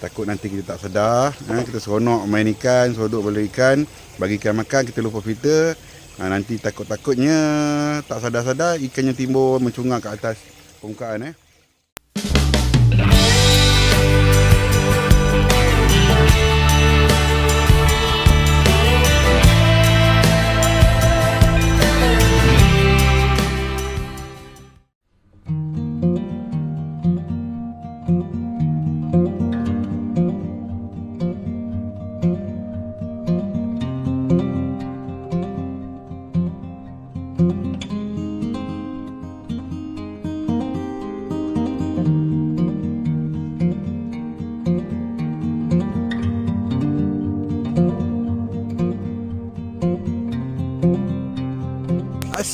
Takut nanti kita tak sedar, kita seronok main ikan, sodok bela ikan, bagi ikan makan, kita lupa filter. Nanti takut-takutnya tak sadar-sadar ikannya timbul mencungak ke atas permukaan.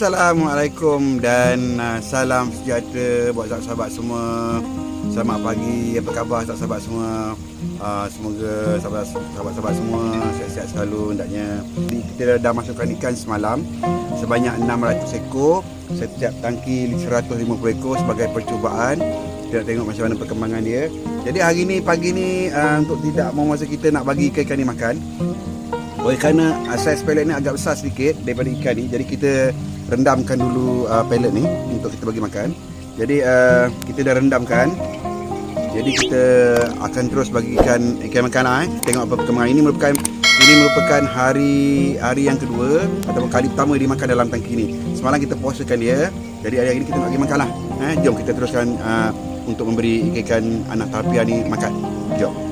Assalamualaikum dan salam sejahtera buat sahabat-sahabat semua. Selamat pagi, apa khabar sahabat-sahabat semua? Semoga sahabat-sahabat semua sihat-sihat selalu hendaknya. Kita dah masukkan ikan semalam sebanyak 600 ekor, setiap tangki 150 ekor sebagai percubaan. Kita nak tengok macam mana perkembangan dia. Jadi hari ni, pagi ni, untuk tidak memasa kita nak bagi ikan ni makan, oleh kerana saiz pellet ni agak besar sedikit daripada ikan ni, jadi kita rendamkan dulu pellet ni untuk kita bagi makan. Jadi kita dah rendamkan. Jadi kita akan terus bagi ikan makan lah. Tengok apa perkembangan. Ini merupakan hari yang kedua ataupun kali pertama dia makan dalam tangki ni. Semalam kita puasakan dia. Jadi hari ini kita nak bagi makan lah. Jom kita teruskan untuk memberi ikan anak talapia ni makan. Jom.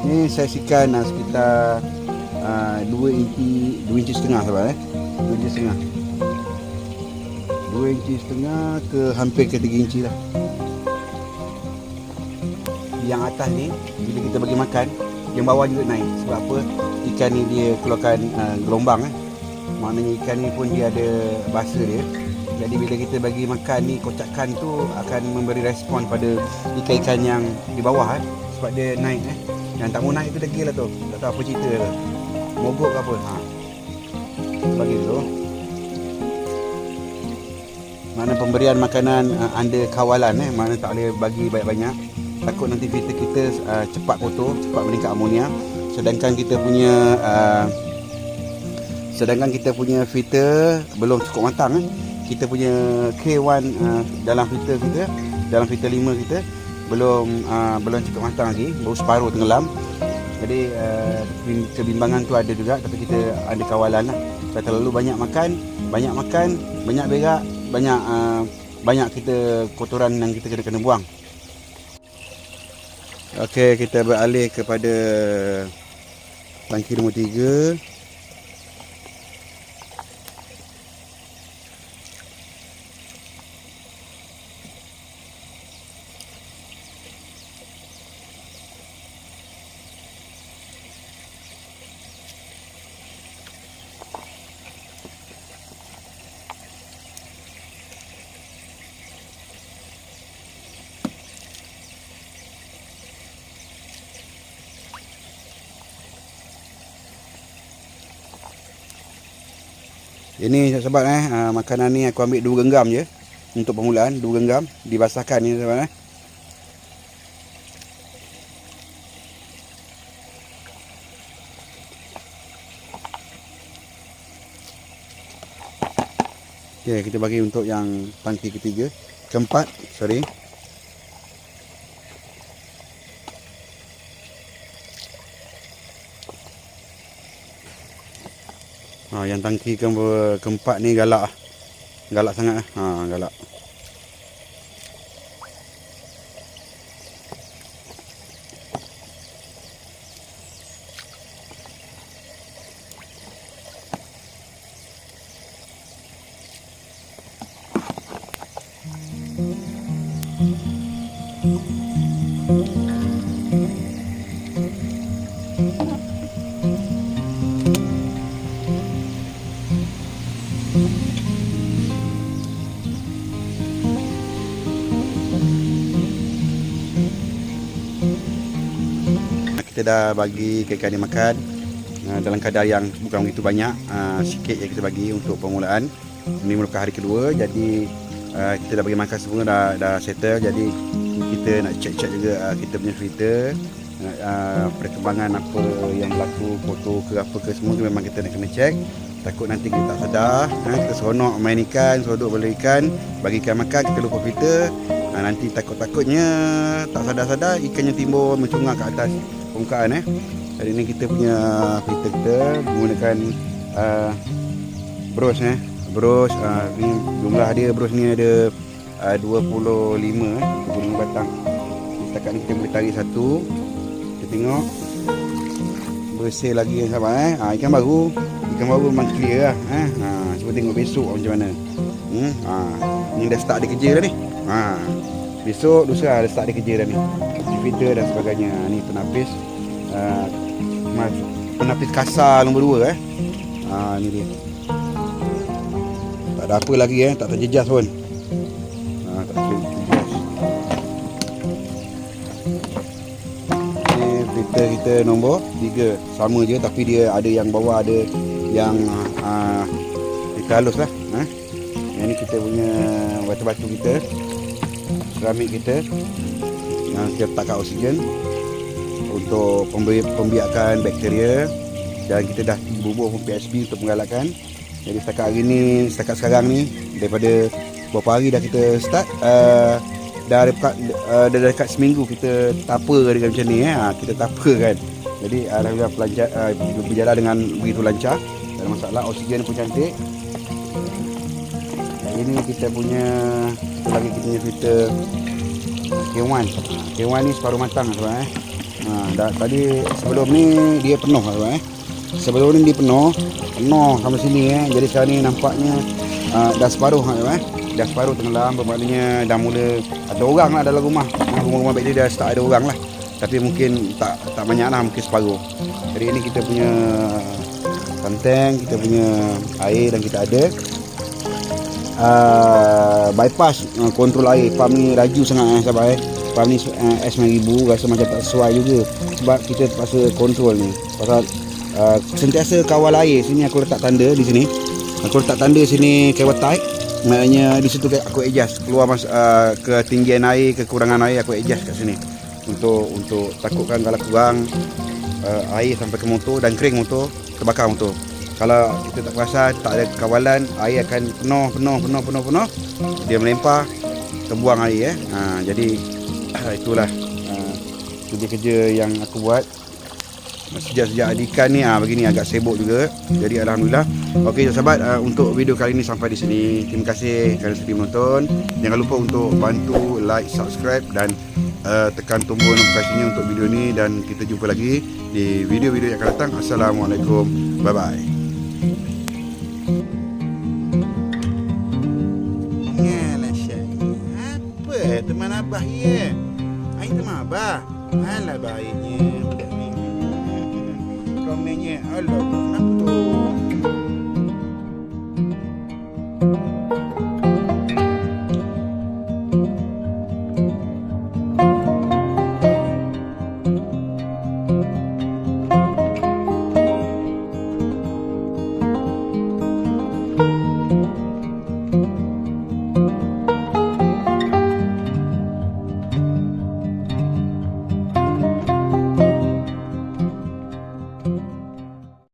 Ni saiz ikan sekitar 2 inci setengah sahabat 2 inci setengah. 2 inci setengah ke hampir ke 3 inci lah. Yang atas ni bila kita bagi makan, yang bawah juga naik. Sebab apa? Ikan ni dia keluarkan gelombang. Maknanya ikan ni pun dia ada bahasa dia. Jadi bila kita bagi makan ni, kocakan tu akan memberi respon pada ikan-ikan yang di bawah sebab dia naik. Yang tak mau naik tu degil lah tu. Tak tahu apa cerita lah. Mogok ke apa. Bagi dulu. Mana pemberian makanan under kawalan. Mana tak boleh bagi banyak-banyak. Takut nanti filter kita cepat kotor, cepat meningkat amonia. Sedangkan kita punya filter belum cukup matang. Kita punya K1 dalam filter kita, dalam filter 5 kita belum cukup matang lagi, baru separuh tenggelam. Jadi kebimbangan tu ada juga, tapi kita ada kawalan lah. Kalau terlalu banyak makan, banyak berak, banyak kita kotoran yang kita kena buang. Okey, kita beralih kepada tangki nombor 3. Ini sahabat makanan ni aku ambil 2 genggam je untuk permulaan, 2 genggam dibasahkan ni sahabat. Okey, kita bagi untuk yang tangki keempat, sorry. Yang tangki keempat ni galak sangat. Galak. Kita dah bagi ikan dia makan dalam kadar yang bukan begitu banyak, sikit yang kita bagi untuk permulaan. Ini merupakan hari kedua, jadi kita dah bagi makan semua, dah settle. Jadi kita nak check juga kita punya filter, perkembangan apa yang berlaku, foto ke apa ke semua memang kita nak kena check. Takut nanti kita tak sedar, kita seronok main ikan, sodok bala ikan, bagi ikan makan, kita lupa filter. Nanti takutnya tak sadar-sadar ikannya timbul mencungak ke atas permukaan. Hari ni kita punya filter kita menggunakan brush. Brush ni jumlah dia, brush ni ada 25 batang. Setakat ni kita boleh tarik satu. Kita tengok bersih lagi sahabat. Ikan baru memang clear lah. Cuba tengok besok macam mana. Ni dah start dia kerja dah ni. Besok lusa dah start dia kerja dah ni. Filter dan sebagainya. Ni penapis penapis kasar nombor 2. Ni dia. Tak ada apa lagi, tak terjejas pun. Tak terjejas. Ni filter kita nombor 3. Sama je, tapi dia ada yang bawah, ada yang kita halus lah. Yang ni kita punya batu-batu kita, keramik kita yang kita letakkan oksigen untuk pembiakan bakteria, dan kita dah bubuh PSB untuk menggalakkan. Jadi setakat sekarang ni, daripada beberapa hari dah kita start, dah dekat seminggu kita tapa dengan macam ni. Kita tapa kan. Jadi alhamdulillah berjalan dengan begitu lancar, tak ada masalah. Oksigen pun cantik. Ini kita punya, satu lagi kita punya filter K1. K1 ni separuh matang tuan. Tadi sebelum ni dia penuh tuan. Sebelum ni dia penuh sampai sini. Jadi sekarang ni nampaknya dah separuh tuan. Dah separuh tenggelam, bermaknanya dah mula ada orang lah dalam rumah. Rumah-rumah baik dia dah start ada orang lah. Tapi mungkin tak banyak lah, mungkin separuh. Jadi ini kita punya kanteng, kita punya air dan kita ada bypass kontrol air. Pump ni laju sangat sahabat. Pump ni S9000 rasa macam tak sesuai juga, sebab kita terpaksa kontrol ni. Pasal sentiasa kawal air. Sini aku letak tanda di sini. Aku letak tanda sini kawal tight. Maknanya di situ aku adjust keluar ketinggian air, kekurangan air aku adjust kat sini. Untuk takutkan kalau kurang air sampai ke motor dan kering motor, terbakar motor. Kalau kita tak perasan, tak ada kawalan, air akan penuh, dia melempar, terbuang air. Jadi itulah kerja-kerja yang aku buat sejak ada ikan ni. Begini agak sibuk juga. Jadi alhamdulillah. Okey sahabat, untuk video kali ini sampai di sini. Terima kasih kerana sedia menonton. Jangan lupa untuk bantu like, subscribe dan tekan tombol notifikasinya untuk video ni, dan kita jumpa lagi di video-video yang akan datang. Assalamualaikum. Bye bye. Apa teman abah ya? Air teman abah. Alah baiknya. Komennya Allah.